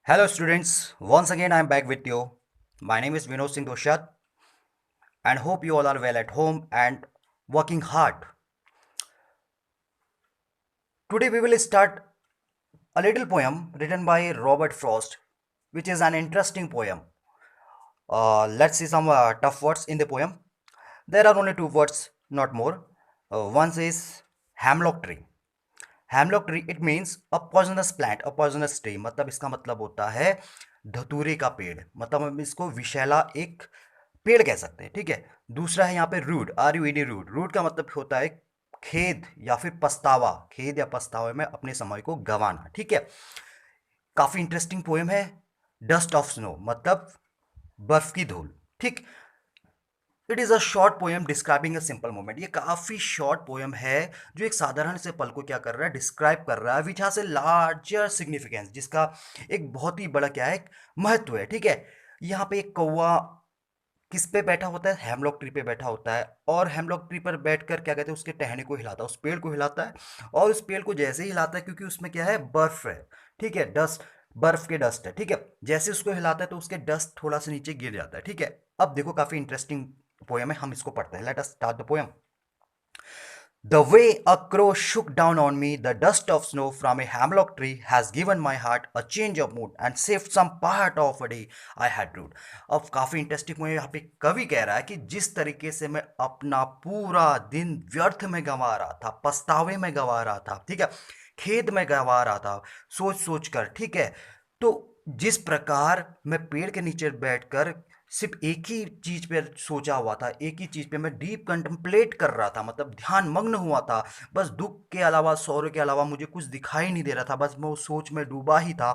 Hello, students. Once again, I am back with you. My name is Vinod Singh Doshat, and hope you all are well at home and working hard. Today, we will start a little poem written by Robert Frost, which is an interesting poem. Let's see some tough words in the poem. There are only two words, not more. One is hemlock tree. Hemlock tree it means a poisonous plant, a poisonous tree, मतलब इसका मतलब होता है धतूरे का पेड़, मतलब हम इसको विषैला एक पेड़ कह सकते हैं। ठीक है। दूसरा है यहाँ पे रूड, RUED, रूड। रूड का मतलब होता है खेद या फिर पछतावा, खेद या पछतावे में अपने समय को गंवाना। ठीक है। काफी इंटरेस्टिंग पोएम है। डस्ट ऑफ स्नो मतलब बर्फ की धूल। ठीक। It is a short poem describing a simple moment. ये काफ़ी शॉर्ट पोएम है जो एक साधारण से पल को क्या कर रहा है, डिस्क्राइब कर रहा है, which has a larger significance, जिसका एक बहुत ही बड़ा क्या है, महत्व है। ठीक है। यहाँ पे एक कौवा किस पे बैठा होता है, हेमलॉक ट्री पे बैठा होता है, और हेमलॉक ट्री पर बैठकर क्या कहते हैं, उसके टहनी को हिलाता है, उस पेड़ को हिलाता है। और उस पेड़ को जैसे ही हिलाता है, क्योंकि उसमें क्या है, बर्फ है। ठीक है, डस्ट, बर्फ के डस्ट है। ठीक है। जैसे उसको हिलाता है तो उसके डस्ट थोड़ा सा नीचे गिर जाता है। ठीक है। अब देखो काफी इंटरेस्टिंग पोयम है, हम इसको पढ़ते हैं। Let us start the poem. The way a crow shook down on me, the dust of snow from a hemlock tree has given my heart a change of mood and saved some part of a day I had rude. अब काफी interesting मुझे यहाँ पे कवि कह रहा है कि जिस तरीके से मैं अपना पूरा दिन व्यर्थ में गंवा रहा था, पछतावे में गंवा रहा था, ठीक है, खेद में गंवा रहा था, सोच सोच कर। ठीक है। तो जिस प्रकार मैं पेड़ के नीचे बैठकर सिर्फ एक ही चीज पे सोचा हुआ था, एक ही चीज पे मैं डीप कंtemplate कर रहा था, मतलब ध्यान मग्न हुआ था, बस दुख के अलावा, सौर्य के अलावा मुझे कुछ दिखाई नहीं दे रहा था, बस मैं उस सोच में डूबा ही था।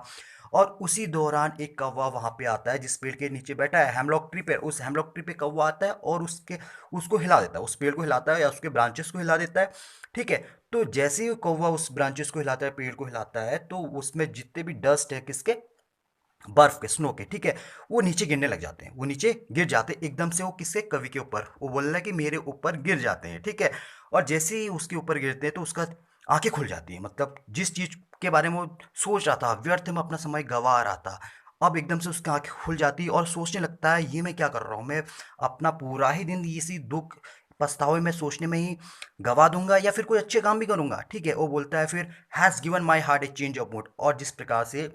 और उसी दौरान एक कौवा वहां पे आता है, जिस पेड़ के नीचे बैठा है हेमलॉक ट्री पे, उस हेमलॉक ट्री पे कौवा आता है और उसको हिला देता है, उस पेड़ को हिलाता है या उसके ब्रांचेस को हिला देता है। ठीक है। तो जैसे ही कौवा उस ब्रांचेस को हिलाता है, पेड़ को हिलाता है, तो उसमें जितने भी डस्ट है किसके, बर्फ के, स्नो के, ठीक है, वो नीचे गिरने लग जाते हैं, वो नीचे गिर जाते हैं एकदम से। वो किसके, कवि के ऊपर, वो बोल रहा है कि मेरे ऊपर गिर जाते हैं। ठीक है। और जैसे ही उसके ऊपर गिरते हैं तो उसका आंखें खुल जाती हैं, मतलब जिस चीज के बारे में वो सोच रहा था, व्यर्थ में अपना समय गंवा रहा था, अब एकदम से उसकी आंखें खुल जाती है और सोचने लगता है ये मैं क्या कर रहा हूँ, मैं अपना पूरा ही दिन इसी दुख पछतावे में सोचने में ही गवा दूंगा या फिर कोई अच्छे काम भी करूंगा। ठीक है। वो बोलता है फिर, has given my heart A change of mood, और जिस प्रकार से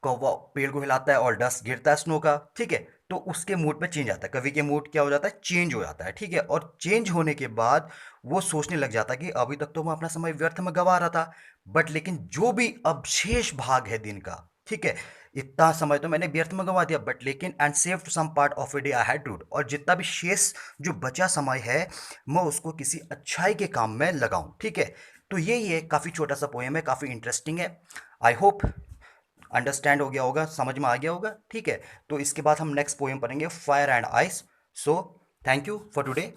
कौवा पेड़ को हिलाता है और डस्ट गिरता है स्नो का, ठीक है, तो उसके मूड पे चेंज आता है, कवि के मूड क्या हो जाता है, चेंज हो जाता है। ठीक है। और चेंज होने के बाद वो सोचने लग जाता है कि अभी तक तो मैं अपना समय व्यर्थ में गवा रहा था, बट लेकिन जो भी अब शेष भाग है दिन का, ठीक है, इतना समय तो मैंने व्यर्थ में गवा दिया, बट लेकिन and saved some part of a day I had dude, और जितना भी शेष जो बचा समय है, मैं उसको किसी अच्छाई के काम में लगाऊं। ठीक है। तो यही है, काफ़ी छोटा सा पोएम है, काफ़ी इंटरेस्टिंग है। आई होप अंडरस्टैंड हो गया होगा, समझ में आ गया होगा। ठीक है। तो इसके बाद हम नेक्स्ट पोएम पढ़ेंगे, fire and ice. So thank you for today.